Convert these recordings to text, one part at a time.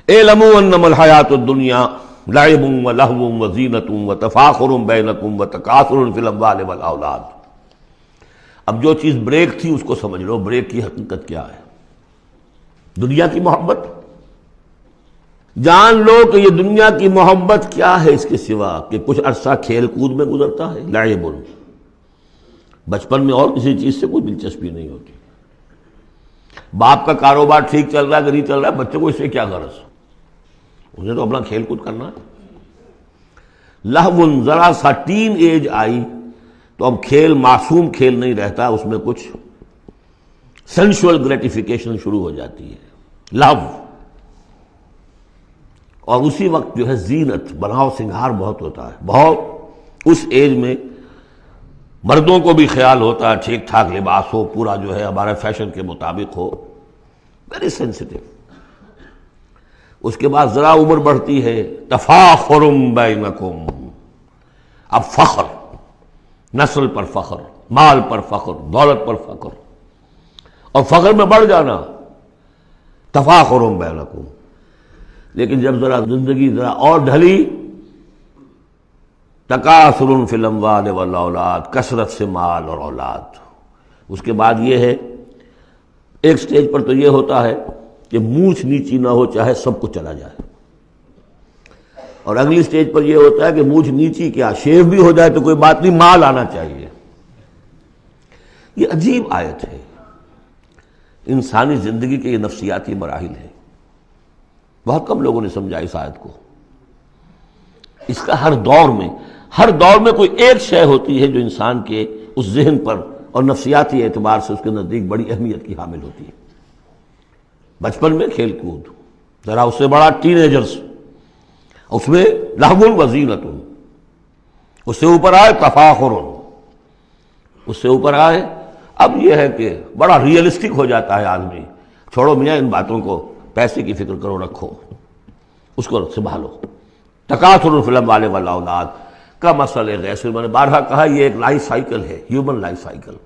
اعلموا انما الحیات الدنیا لعب ولہو وزینۃ وتفاخر بینکم وتکاثر فی الاموال والاولاد۔ اب جو چیز بریک تھی اس کو سمجھ لو، بریک کی حقیقت کیا ہے؟ دنیا کی محبت۔ جان لو کہ یہ دنیا کی محبت کیا ہے اس کے سوا کہ کچھ عرصہ کھیل کود میں گزرتا ہے، لعب، بچپن میں اور کسی چیز سے کوئی دلچسپی نہیں ہوتی۔ باپ کا کاروبار ٹھیک چل رہا ہے کہ نہیں چل رہا ہے، بچوں کو اس سے کیا غرض؟ انہیں تو اپنا کھیل کود کرنا ہے۔ لہو، ذرا سا ٹین ایج آئی تو اب کھیل معصوم کھیل نہیں رہتا، اس میں کچھ سینشول گریٹیفیکیشن شروع ہو جاتی ہے، لو۔ اور اسی وقت جو ہے زینت، بناؤ سنگھار بہت ہوتا ہے، بہت اس ایج میں مردوں کو بھی خیال ہوتا ہے ٹھیک ٹھاک لباس ہو، پورا جو ہے ہمارے فیشن کے مطابق ہو، ویری سینسٹیو۔ اس کے بعد ذرا عمر بڑھتی ہے، تفاخر بینکم، اب فخر، نسل پر فخر، مال پر فخر، دولت پر فخر، اور فخر میں بڑھ جانا، تفاخر بینکم۔ لیکن جب ذرا زندگی ذرا اور ڈھلی، تکاثر فی الاموال والاولاد، کثرت سے مال اور اولاد۔ اس کے بعد یہ ہے، ایک سٹیج پر تو یہ ہوتا ہے کہ مونچھ نیچی نہ ہو چاہے سب کچھ چلا جائے، اور اگلی سٹیج پر یہ ہوتا ہے کہ مونچھ نیچی کیا، شیو بھی ہو جائے تو کوئی بات نہیں، مال آنا چاہیے۔ یہ عجیب آیت ہے، انسانی زندگی کے یہ نفسیاتی مراحل ہیں، بہت کم لوگوں نے سمجھا اس آیت کو۔ اس کا ہر دور میں کوئی ایک شے ہوتی ہے جو انسان کے اس ذہن پر اور نفسیاتی اعتبار سے اس کے نزدیک بڑی اہمیت کی حامل ہوتی ہے۔ بچپن میں کھیل کود، ذرا اس سے بڑا ٹین ایجرز، اس میں لہو وزینۃ، اس سے اوپر آئے تفاخر، اس سے اوپر آئے اب یہ ہے کہ بڑا ریئلسٹک ہو جاتا ہے آدمی، چھوڑو میاں ان باتوں کو، پیسے کی فکر کرو، رکھو اس کو، سنبھالو۔ تکاثر فی الاموال والاولاد کا مسئلہ غیث، میں نے بارہا کہا یہ ایک لائف سائیکل ہے، ہیومن لائف سائیکل۔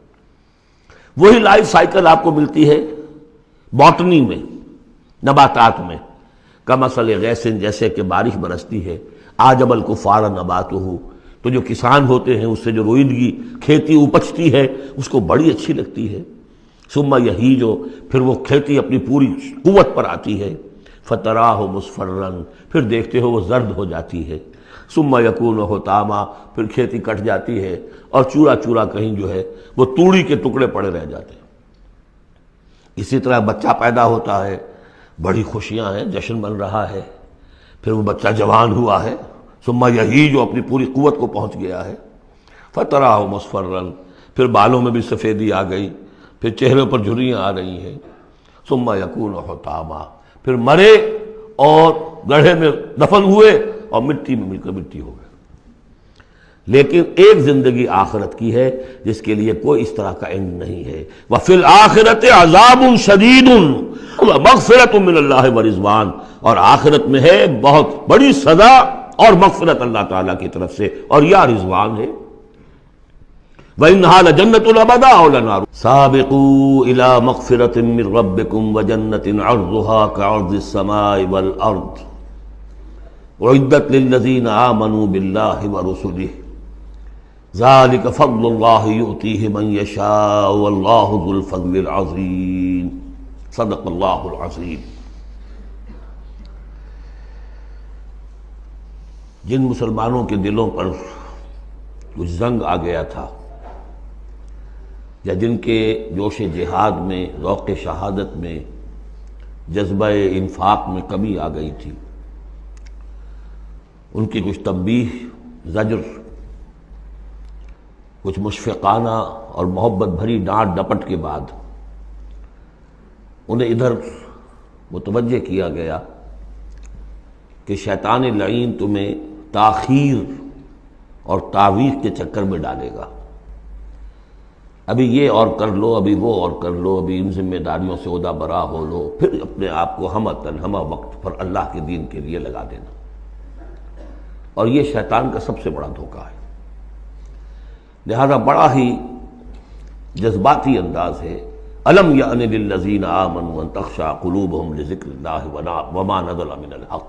وہی لائف سائیکل آپ کو ملتی ہے باٹنی میں، نباتات میں، کا مسئلہ غیث، جیسے کہ بارش برستی ہے، اعجب الکفار نباتہ، تو جو کسان ہوتے ہیں اس سے جو روئیدگی کھیتی اپجتی ہے اس کو بڑی اچھی لگتی ہے، ثم یہیج، پھر وہ کھیتی اپنی پوری قوت پر آتی ہے، فتراہ مصفرا، پھر دیکھتے ہو وہ زرد ہو جاتی ہے، ثم یکون حطاما، پھر کھیتی کٹ جاتی ہے اور چورا چورا کہیں جو ہے وہ توڑی کے ٹکڑے پڑے رہ جاتے ہیں۔ اسی طرح بچہ پیدا ہوتا ہے، بڑی خوشیاں ہیں، جشن بن رہا ہے، پھر وہ بچہ جوان ہوا ہے، ثم یہیج، جو اپنی پوری قوت کو پہنچ گیا ہے، فتراہ مصفرا، پھر بالوں میں بھی سفیدی آ گئی، پھر چہرے پر جھریاں آ رہی ہیں، ثم یکون حطاما، پھر مرے اور گڑھے میں دفن ہوئے اور مٹی میں مل کر مٹی ہو گئے۔ لیکن ایک زندگی آخرت کی ہے جس کے لیے کوئی اس طرح کا اینڈ نہیں ہے۔ وَفِي الْآخِرَةِ عَذَابٌ شَدِيدٌ وَمَغْفِرَةٌ مِّنَ اللَّهِ وَرِضْوَانٌ، اور آخرت میں ہے بہت بڑی سزا اور مغفرت اللہ تعالیٰ کی طرف سے، اور یا رضوان ہے۔ وَإِنَّهَا لَجَنَّةٌ أَبَدًا أَوْ لَنَارٌ سَابِقُوا إِلَىٰ مَغْفِرَةٍ مِّن رَّبِّكُمْ وَجَنَّةٍ عَرْضُهَا كَعَرْضِ السَّمَاءِ وَالْأَرْضِ أُعِدَّتْ لِلَّذِينَ آمَنُوا بِاللَّهِ وَرُسُلِهِ ذَلِكَ فَضْلُ اللَّهِ يُؤْتِيهِ مَن يَشَاءُ وَاللَّهُ ذُو الْفَضْلِ الْعَظِيمِ۔ صدق اللہ العظیم۔ جن مسلمانوں کے دلوں پر کچھ زنگ آ گیا تھا، یا جن کے جوش جہاد میں، ذوق شہادت میں، جذبہ انفاق میں کمی آ گئی تھی، ان کی کچھ تنبیہ، زجر، کچھ مشفقانہ اور محبت بھری ڈانٹ ڈپٹ کے بعد انہیں ادھر متوجہ کیا گیا کہ شیطان لعین تمہیں تاخیر اور تعویق کے چکر میں ڈالے گا۔ ابھی یہ اور کر لو، ابھی وہ اور کر لو، ابھی ان ذمہ داریوں سے عہدہ برا ہو لو، پھر اپنے آپ کو ہمہ وقت پر اللہ کے دین کے لیے لگا دینا۔ اور یہ شیطان کا سب سے بڑا دھوکہ ہے۔ لہذا بڑا ہی جذباتی انداز ہے الم یأن للذین آمنوا ان تخشع قلوبہم لذکر اللہ وما نزل من الحق.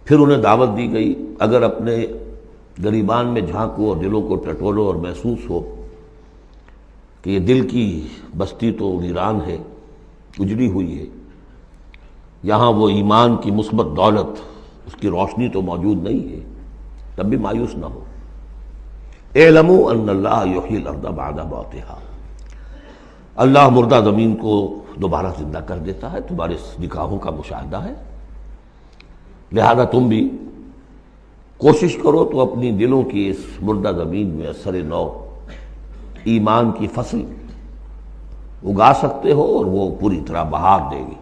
پھر انہیں دعوت دی گئی اگر اپنے گریبان میں جھانکو اور دلوں کو ٹٹولو اور محسوس ہو کہ یہ دل کی بستی تو ویران ہے، اجڑی ہوئی ہے، یہاں وہ ایمان کی مثبت دولت، اس کی روشنی تو موجود نہیں ہے، تب بھی مایوس نہ ہو. اعلموا ان اللہ یحیی الارض بعد موتہا، اللہ مردہ زمین کو دوبارہ زندہ کر دیتا ہے، تمہارے نگاہوں کا مشاہدہ ہے. لہذا تم بھی کوشش کرو تو اپنی دلوں کی اس مردہ زمین میں اثر نو ایمان کی فصل اگا سکتے ہو اور وہ پوری طرح بہار دے گی.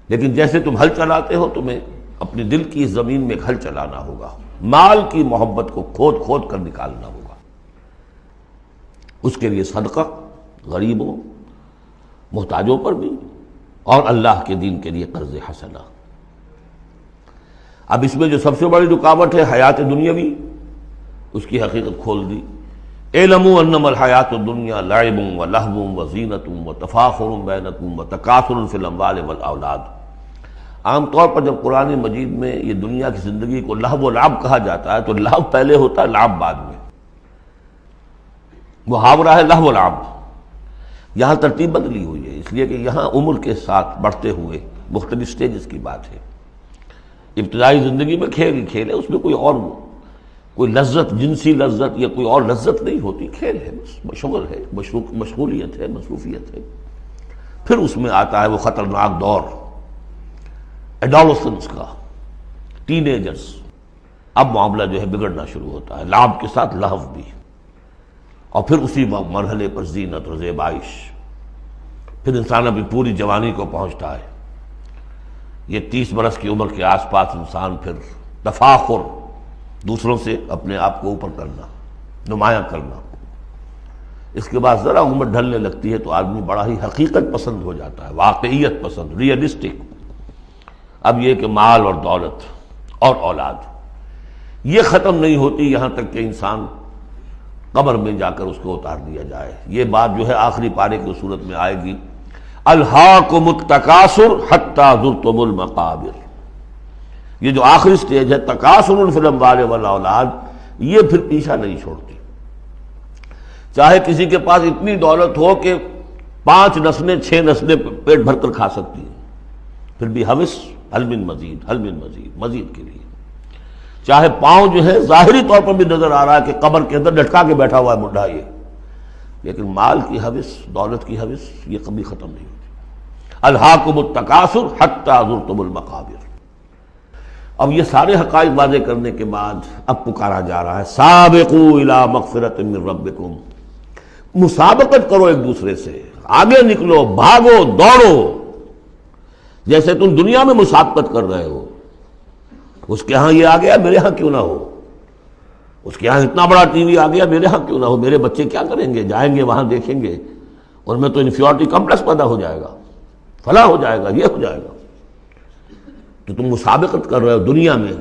لیکن جیسے تم ہل چلاتے ہو تمہیں اپنی دل کی اس زمین میں ایک ہل چلانا ہوگا، مال کی محبت کو کھود کھود کر نکالنا ہوگا. اس کے لیے صدقہ غریبوں محتاجوں پر بھی اور اللہ کے دین کے لیے قرض حسنہ. اب اس میں جو سب سے بڑی رکاوٹ ہے حیات دنیاوی، اس کی حقیقت کھول دی. اعلموا انما الحیات الدنیا لعب ولہو وزینۃ وتفاخر بینکم وتکاثر فی الاموال والاولاد. عام طور پر جب قرآن مجید میں یہ دنیا کی زندگی کو لہو و لعب کہا جاتا ہے تو لہو پہلے ہوتا ہے، لعب بعد میں. محاورہ ہے لہو و لعب. یہاں ترتیب بدلی ہوئی ہے اس لیے کہ یہاں عمر کے ساتھ بڑھتے ہوئے مختلف سٹیجز کی بات ہے. ابتدائی زندگی میں کھیل ہی کھیل ہے، اس میں کوئی لذت، جنسی لذت یا کوئی اور لذت نہیں ہوتی، کھیل ہے، بس شغل ہے، مشغولیت ہے، مصروفیت ہے. پھر اس میں آتا ہے وہ خطرناک دور ایڈولسنس کا، ٹین ایجرز. اب معاملہ جو ہے بگڑنا شروع ہوتا ہے، لعب کے ساتھ لہو بھی، اور پھر اسی مرحلے پر زینت اور زیبائش. پھر انسان ابھی پوری جوانی کو پہنچتا ہے، یہ 30 برس کی عمر کے آس پاس انسان پھر تفاخر، دوسروں سے اپنے آپ کو اوپر کرنا، نمایاں کرنا. اس کے بعد ذرا عمر ڈھلنے لگتی ہے تو آدمی بڑا ہی حقیقت پسند ہو جاتا ہے، واقعیت پسند، ریئلسٹک. اب یہ کہ مال اور دولت اور اولاد یہ ختم نہیں ہوتی یہاں تک کہ انسان قبر میں جا کر اس کو اتار دیا جائے. یہ بات جو ہے آخری پارے کی صورت میں آئے گی. الہاکم التکاثر حتی زرتم المقابر. یہ جو آخری سٹیج ہے تکاثر فی الاموال والاولاد، یہ پھر پیچھا نہیں چھوڑتی. چاہے کسی کے پاس اتنی دولت ہو کہ 5 نسلیں 6 نسلیں پیٹ بھر کر کھا سکتی ہیں، پھر بھی حوث حل من مزید، حل من مزید، مزید کے لیے. چاہے پاؤں جو ہے ظاہری طور پر بھی نظر آ رہا ہے کہ قبر کے اندر لٹکا کے بیٹھا ہوا ہے بڈھا یہ، لیکن مال کی حوث، دولت کی حوث یہ کبھی ختم نہیں ہوتی. الہاکم التکاثر حتی زرتم المقابر. اب یہ سارے حقائق واضح کرنے کے بعد اب پکارا جا رہا ہے سابقوا الی مغفرۃ من ربکم. مسابقت کرو ایک دوسرے سے، آگے نکلو، بھاگو، دوڑو. جیسے تم دنیا میں مسابقت کر رہے ہو، اس کے ہاں یہ آ گیا میرے ہاں کیوں نہ ہو، اس کے ہاں اتنا بڑا ٹی وی آ گیا میرے ہاں کیوں نہ ہو، میرے بچے کیا کریں گے، جائیں گے وہاں دیکھیں گے، اور میں تو انفیورٹی کمپلیکس پیدا ہو جائے گا، فلاں ہو جائے گا، یہ ہو جائے گا. تو تم مسابقت کر رہے ہو دنیا میں.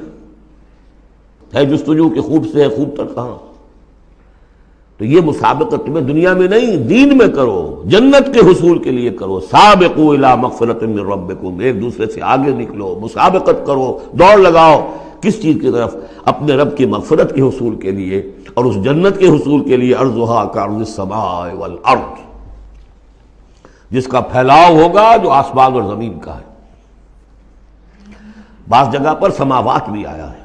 ہے جستجو کہ خوب سے ہے خوب تک کہاں. تو یہ مسابقت تمہیں دنیا میں نہیں دین میں کرو، جنت کے حصول کے لیے کرو. سابقوا الی مغفرۃ من ربکم. ایک دوسرے سے آگے نکلو، مسابقت کرو، دوڑ لگاؤ. کس چیز کی طرف؟ اپنے رب کی مغفرت کے حصول کے لیے اور اس جنت کے حصول کے لیے. ارضھا کعرض السماء والارض، جس کا پھیلاؤ ہوگا جو آسمان اور زمین کا ہے. بعض جگہ پر سماوات بھی آیا ہے.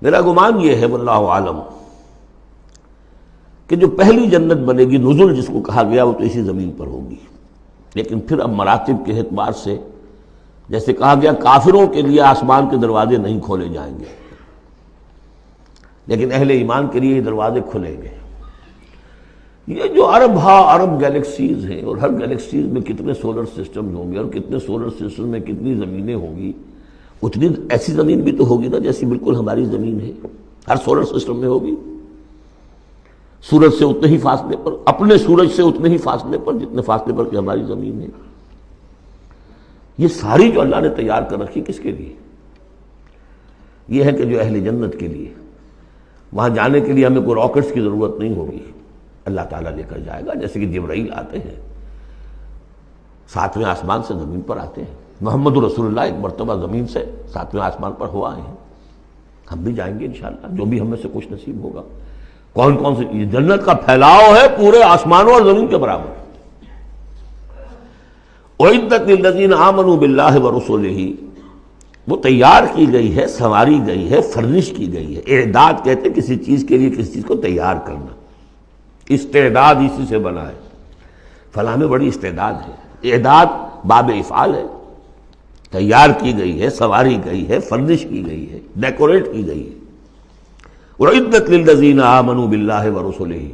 میرا گمان یہ ہے واللہ عالم کہ جو پہلی جنت بنے گی، نزل جس کو کہا گیا، وہ تو اسی زمین پر ہوگی. لیکن پھر اب مراتب کے اعتبار سے جیسے کہا گیا کافروں کے لیے آسمان کے دروازے نہیں کھولے جائیں گے، لیکن اہل ایمان کے لیے یہ دروازے کھلیں گے. یہ جو ارب گیلیکسیز ہیں، اور ہر گیلیکسیز میں کتنے سولر سسٹم ہوں گے، اور کتنے سولر سسٹم میں کتنی زمینیں ہوں گی، اتنی ایسی زمین بھی تو ہوگی نا جیسی بالکل ہماری زمین ہے، ہر سولر سسٹم میں ہوگی. سورج سے اتنے ہی فاصلے پر، اپنے سورج سے اتنے ہی فاصلے پر جتنے فاصلے پر کہ ہماری زمین ہے. یہ ساری جو اللہ نے تیار کر رکھی کس کے لیے؟ یہ ہے کہ جو اہل جنت کے لیے. وہاں جانے کے لیے ہمیں کوئی راکٹس کی ضرورت نہیں ہوگی، اللہ تعالیٰ لے کر جائے گا، جیسے کہ جبرائیل آتے ہیں 7ویں آسمان سے زمین پر آتے ہیں۔ محمد رسول اللہ ایک مرتبہ زمین سے 7ویں آسمان پر ہو آئے ہیں، ہم بھی جائیں گے انشاءاللہ، جو بھی ہم میں سے کچھ نصیب ہوگا۔ کون کون سے؟ یہ جنت کا پھیلاؤ ہے پورے آسمانوں اور زمین کے برابر۔ اعدت للذین آمنوا باللہ ورسلہ، وہ تیار کی گئی ہے، سنواری گئی ہے، فرنش کی گئی ہے۔ اعداد کہتے ہیں کسی چیز کے لیے کسی چیز کو تیار کرنا، استعداد اسی سے بنا ہے، فلاں میں بڑی استعداد ہے۔ اعداد باب افعال ہے، تیار کی گئی ہے، سنواری گئی ہے، فرنش کی گئی ہے، ڈیکوریٹ کی گئی ہے۔ وَعِدَّتْ لِلَّذِينَ آمَنُوا بِاللَّهِ وَرُسُلِهِ،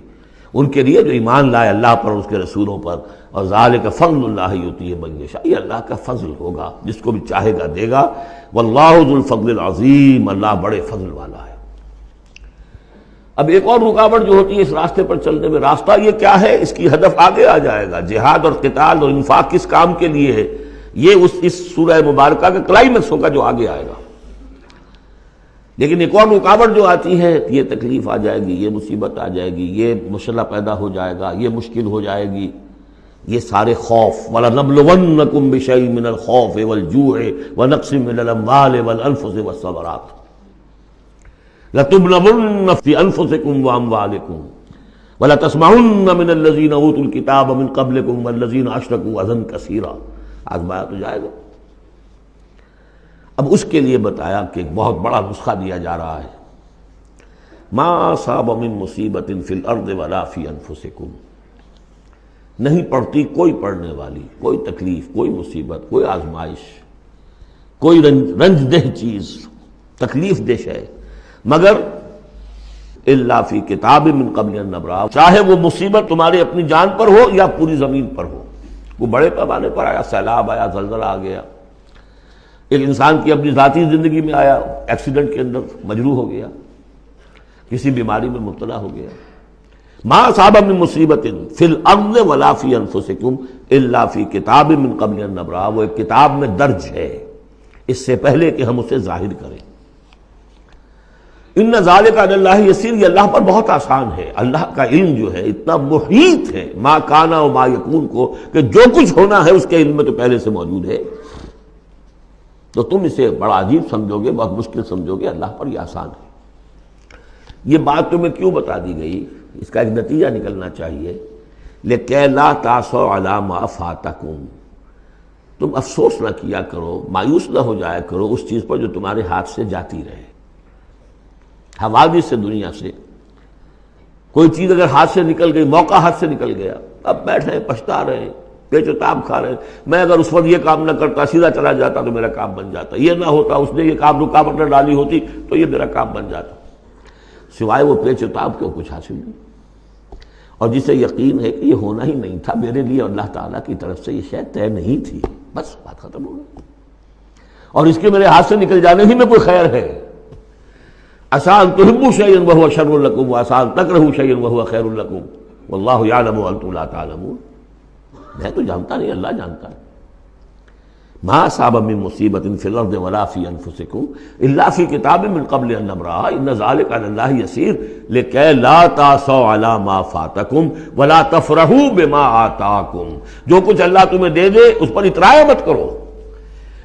ان کے لیے جو ایمان لائے اللہ پر اور اس کے رسولوں پر۔ اور ذَلِكَ فَضْلُ اللَّهِ يُؤْتِيهِ مَن يَشَاءُ، یہ اللہ کا فضل ہوگا، جس کو بھی چاہے گا دے گا۔ وَاللَّهُ ذُو الْفَضْلِ الْعَظِيمِ، اللہ بڑے فضل والا ہے۔ اب ایک اور رکاوٹ جو ہوتی ہے اس راستے پر چلنے میں، راستہ یہ کیا ہے، اس کی ہدف آگے آ جائے گا۔ جہاد اور قتال اور انفاق کس کام کے لیے ہے، یہ اس سورہ مبارکہ کا کلائمیکس ہوگا جو آگے آئے گا۔ لیکن ایک اور رکاوٹ جو آتی ہے، یہ تکلیف آ جائے گی، یہ مصیبت آ جائے گی، یہ مسئلہ پیدا ہو جائے گا، یہ مشکل ہو جائے گی، یہ سارے خوف۔ وَلَنَبْلُوَنَّكُمْ بِشَيْءٍ مِّنَ الْخَوْفِ وَالْجُوعِ وَنَقْصٍ مِّنَ الْأَمْوَالِ وَالْأَنفُسِ وَالثَّمَرَاتِ لَتُبْلَوُنَّ فِي أَنفُسِكُمْ وَأَمْوَالِكُمْ وَلَتَسْمَعُنَّ مِنَ الَّذِينَ أُوتُوا الْكِتَابَ مِن قَبْلِكُمْ وَالَّذِينَ أَشْرَكُوا أَذًى كَثِيرًا، آزمایا تو جائے گا۔ اب اس کے لیے بتایا کہ ایک بہت بڑا نسخہ دیا جا رہا ہے۔ ما اصاب من مصیبت فی الارض ولا فی انفسکم، نہیں پڑتی کوئی پڑنے والی کوئی تکلیف، کوئی مصیبت، کوئی آزمائش، کوئی رنج دہ چیز، تکلیف دہ شے، مگر الا فی کتاب من قبل ان نبرأ، چاہے وہ مصیبت تمہاری اپنی جان پر ہو یا پوری زمین پر ہو۔ وہ بڑے پیمانے پر آیا، سیلاب آیا، زلزلہ آ گیا، ایک انسان کی اپنی ذاتی زندگی میں آیا، ایکسیڈنٹ کے اندر مجروح ہو گیا، کسی بیماری میں مبتلا ہو گیا۔ ما اصاب من مصیبت فی الارض ولا فی انفسکم الا فی کتاب من قبل ان نبرأ، وہ ایک کتاب میں درج ہے اس سے پہلے کہ ہم اسے ظاہر کریں۔ ان ذالک علی اللہ یسیر، یہ اللہ پر بہت آسان ہے۔ اللہ کا علم جو ہے اتنا محیط ہے ما کانا و ما یکون کو، کہ جو کچھ ہونا ہے اس کے علم میں تو پہلے سے موجود ہے۔ تو تم اسے بڑا عجیب سمجھو گے، بہت مشکل سمجھو گے، اللہ پر یہ آسان ہے۔ یہ بات تمہیں کیوں بتا دی گئی، اس کا ایک نتیجہ نکلنا چاہیے۔ لِكَيْ لَا تَأْسَوْا عَلَىٰ مَا فَاتَكُمْ، تم افسوس نہ کیا کرو، مایوس نہ ہو جایا کرو اس چیز پر جو تمہارے ہاتھ سے جاتی رہے۔ حوادث سے، دنیا سے کوئی چیز اگر ہاتھ سے نکل گئی، موقع ہاتھ سے نکل گیا، اب بیٹھے پچھتا رہے، پیچ و تاب کھا رہے، میں اگر اس وقت یہ کام نہ کرتا، سیدھا چلا جاتا تو میرا کام بن جاتا، یہ نہ ہوتا، اس نے یہ کام رکاوٹ نہ ڈالی ہوتی تو یہ میرا کام بن جاتا۔ سوائے وہ پیچ و تاب کے کچھ حاصل نہیں۔ اور جسے یقین ہے کہ یہ ہونا ہی نہیں تھا میرے لیے، اللہ تعالیٰ کی طرف سے یہ شے طے نہیں تھی، بس بات ختم ہو گئی، اور اس کے میرے ہاتھ سے نکل جانے ہی میں کوئی خیر ہے۔ عسیٰ ان تحبوا شیئا وہو شر لکم وعسیٰ ان تکرہوا شیئا وہو خیر لکم واللہ یعلم وانتم لا تعلمون، میں تو جانتا نہیں، اللہ جانتا ہے۔ ما اصاب من مصیبت فی الارض ولا فی انفسکم الا فی کتاب من قبل ان نبرأ ان ذلک علی اللہ یسیر لکی لا تأسوا علی ما فاتکم ولا تفرحوا بما آتاکم، جو کچھ اللہ تمہیں دے دے اس پر اترایا مت کرو،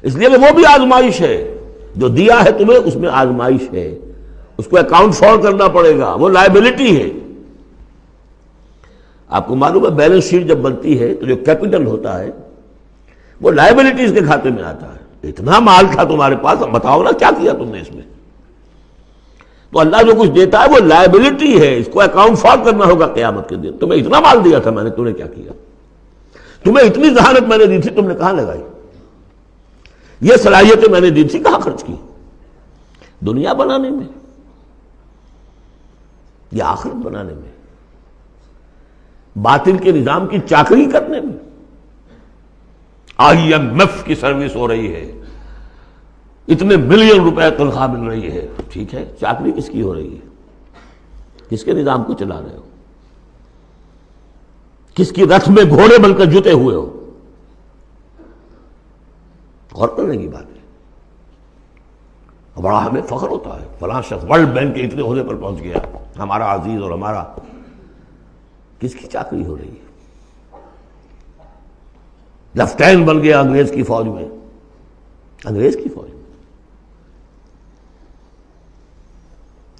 اس لیے کہ وہ بھی آزمائش ہے، جو دیا ہے تمہیں اس میں آزمائش ہے، اس کو اکاؤنٹ فار کرنا پڑے گا، وہ لائبلٹی ہے۔ آپ کو معلوم ہے بیلنس شیٹ جب بنتی ہے تو جو کیپٹل ہوتا ہے وہ لائبلٹیز کے کھاتے میں آتا ہے۔ اتنا مال تھا تمہارے پاس، اب بتاؤ نا کیا کیا تم نے اس میں۔ تو اللہ جو کچھ دیتا ہے وہ لائبلٹی ہے، اس کو اکاؤنٹ فار کرنا ہوگا قیامت کے دن۔ تمہیں اتنا مال دیا تھا میں نے، تم نے کیا کیا؟ تمہیں اتنی ذہانت میں نے دی تھی، تم نے کہاں لگائی؟ یہ صلاحیتیں میں نے دی تھی، کہاں خرچ کی؟ دنیا بنانے میں یا آخرت بنانے میں؟ باطل کے نظام کی چاکری کرنے میں؟ IMF کی سروس ہو رہی ہے، اتنے ملین روپے تنخواہ مل رہی ہے، ٹھیک ہے، چاکری کس کی ہو رہی ہے؟ کس کے نظام کو چلا رہے ہو؟ کس کی رتھ میں گھوڑے بن کر جتے ہوئے ہو؟ غور کرنے کی بات ہے۔ بڑا ہمیں فخر ہوتا ہے، فلاں شخص ورلڈ بینک کے اتنے عہدے پر پہنچ گیا، ہمارا عزیز اور ہمارا. کس کی چاکری ہو رہی ہے؟ لیفٹیننٹ بن گیا انگریز کی فوج میں، انگریز کی فوج میں.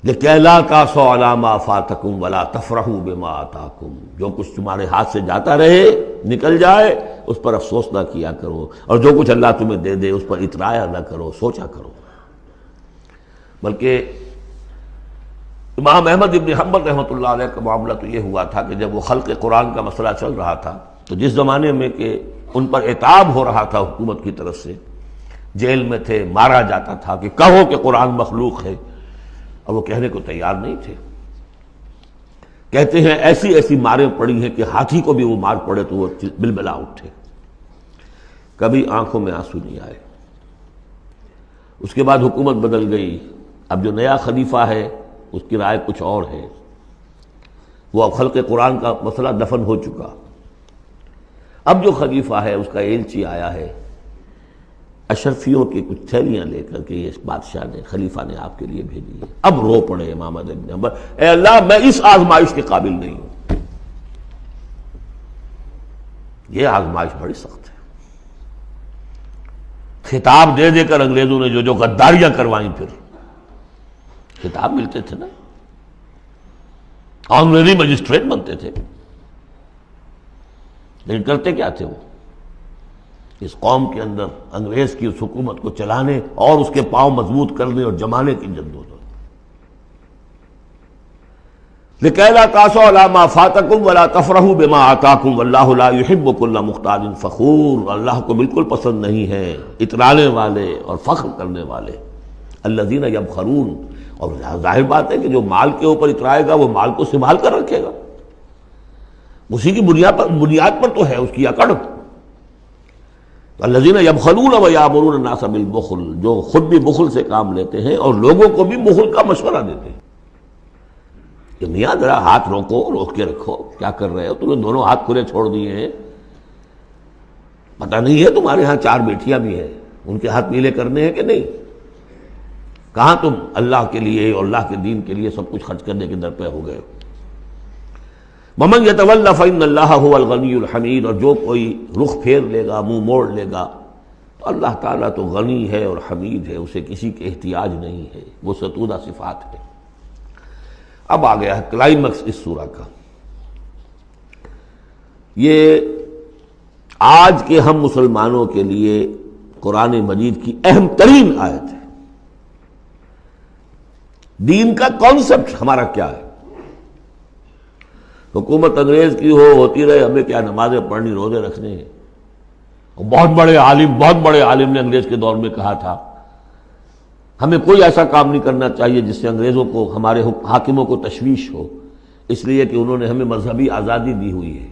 لِكَيْ لَا تَأْسَوْا عَلَىٰ مَا فَاتَكُمْ وَلَا تَفْرَحُوا بِمَا آتَاكُمْ. جو کچھ تمہارے ہاتھ سے جاتا رہے، نکل جائے، اس پر افسوس نہ کیا کرو، اور جو کچھ اللہ تمہیں دے دے اس پر اترایا نہ کرو، سوچا کرو. بلکہ امام احمد ابن حنبل رحمۃ اللہ علیہ کا معاملہ تو یہ ہوا تھا کہ جب وہ خلق قرآن کا مسئلہ چل رہا تھا تو جس زمانے میں کہ ان پر عتاب ہو رہا تھا حکومت کی طرف سے، جیل میں تھے، مارا جاتا تھا کہ کہو کہ قرآن مخلوق ہے، اور وہ کہنے کو تیار نہیں تھے. کہتے ہیں ایسی ایسی ماریں پڑی ہیں کہ ہاتھی کو بھی وہ مار پڑے تو وہ بلبلا اٹھے. کبھی آنکھوں میں آنسو نہیں آئے. اس کے بعد حکومت بدل گئی. اب جو نیا خلیفہ ہے اس کی رائے کچھ اور ہے. وہ اب خلق قرآن کا مسئلہ دفن ہو چکا. اب جو خلیفہ ہے اس کا ایلچی آیا ہے اشرفیوں کی کچھ تھیلیاں لے کر کے، یہ بادشاہ نے، خلیفہ نے آپ کے لیے بھیجی ہے. اب رو پڑے امام احمد بن حنبل، اے اللہ میں اس آزمائش کے قابل نہیں ہوں. یہ آزمائش بڑی سخت ہے. خطاب دے دے کر انگریزوں نے جو غداریاں کروائیں، پھر خطاب ملتے تھے نا، آنریری مجسٹریٹ بنتے تھے، لیکن کرتے کیا تھے وہ؟ اس قوم کے اندر انگریز کی اس حکومت کو چلانے اور اس کے پاؤں مضبوط کرنے اور جمانے کی جدوجہد. لِكَيْ لَا تَأْسَوْا عَلَىٰ مَا فَاتَكُمْ وَلَا تَفْرَحُوا بِمَا آتَاكُمْ وَاللَّهُ لَا يُحِبُّ كُلَّ مُخْتَالٍ فَخُورٍ. اللہ کو بالکل پسند نہیں ہے اترانے والے اور فخر کرنے والے. الَّذِينَ يَبْخَلُونَ. اور ظاہر بات ہے کہ جو مال کے اوپر اترائے گا وہ مال کو سنبھال کر رکھے گا، اسی کی بنیاد پر تو ہے اس کی اکڑ. الذین یبخلون ویامرون الناس بالبخل. جو خود بھی بخل سے کام لیتے ہیں اور لوگوں کو بھی بخل کا مشورہ دیتے ہیں کہ میاں ذرا ہاتھ روک کے رکھو، کیا کر رہے ہو؟ تم نے دونوں ہاتھ کھلے چھوڑ دیے ہیں. پتہ نہیں ہے تمہارے ہاں 4 بیٹیاں بھی ہیں، ان کے ہاتھ پیلے کرنے ہیں کہ نہیں؟ کہاں تم اللہ کے لیے اور اللہ کے دین کے لیے سب کچھ خرچ کرنے کے در پہ ہو گئے ہو. وَمَن يَتَوَلَّ فَإِنَّ اللَّهَ هُوَ الْغَنِيُّ الْحَمِيدُ. اور جو کوئی رخ پھیر لے گا، منہ موڑ لے گا، تو اللہ تعالیٰ تو غنی ہے اور حمید ہے، اسے کسی کے احتیاج نہیں ہے، وہ ستودہ صفات ہے. اب آ گیا ہے کلائمیکس اس سورہ کا. یہ آج کے ہم مسلمانوں کے لیے قرآن مجید کی اہم ترین آیت ہے. دین کا کانسیپٹ ہمارا کیا ہے؟ حکومت انگریز کی ہوتی رہے، ہمیں کیا نمازیں پڑھنی، روزے رکھنے ہیں. بہت بڑے عالم نے انگریز کے دور میں کہا تھا ہمیں کوئی ایسا کام نہیں کرنا چاہیے جس سے انگریزوں کو، ہمارے حاکموں کو تشویش ہو، اس لیے کہ انہوں نے ہمیں مذہبی آزادی دی ہوئی ہے.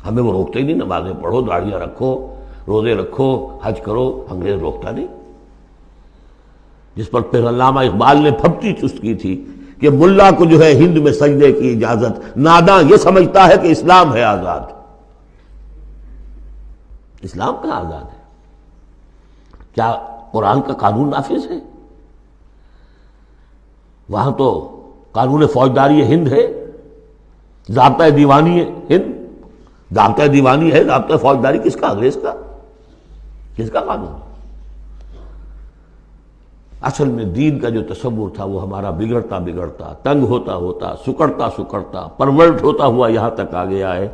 ہمیں وہ روکتے ہی نہیں، نمازیں پڑھو، داڑیاں رکھو، روزے رکھو، حج کرو. انگریز روکتا نہیں. جس پر پھر علامہ اقبال نے پھپتی چست کی تھی کہ ملا کو جو ہے ہند میں سجدے کی اجازت، ناداں یہ سمجھتا ہے کہ اسلام ہے آزاد. اسلام کہاں آزاد ہے؟ کیا قرآن کا قانون نافذ ہے؟ وہاں تو قانون فوجداری ہند ہے، ضابطہ دیوانی ہے ہند. ضابطہ دیوانی ہے، ضابطہ فوجداری کس کا؟ انگریز کا. کس کا قانون؟ اصل میں دین کا جو تصور تھا وہ ہمارا بگڑتا بگڑتا، تنگ ہوتا ہوتا، سکڑتا پرورٹ ہوتا ہوا یہاں تک آ گیا ہے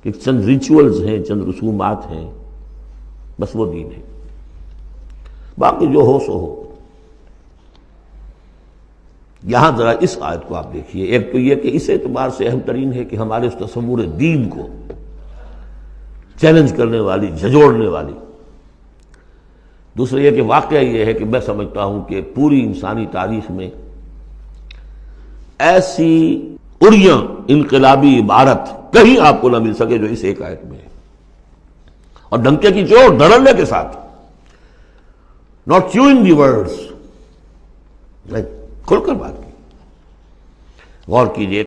کہ چند ریچولز ہیں، چند رسومات ہیں، بس وہ دین ہے. باقی جو ہو سو ہو. یہاں ذرا اس آیت کو آپ دیکھیے. ایک تو یہ کہ اس اعتبار سے اہم ترین ہے کہ ہمارے اس تصور دین کو چیلنج کرنے والی، جھنجھوڑنے والی. دوسرا یہ کہ واقعہ یہ ہے کہ میں سمجھتا ہوں کہ پوری انسانی تاریخ میں ایسی اڑیاں انقلابی عبارت کہیں آپ کو نہ مل سکے جو اس ایک آیت میں ہے. اور ڈنکے کی چوٹ دھڑلنے کے ساتھ، not chewing the words، کھل کر بات کی. غور کیجئے.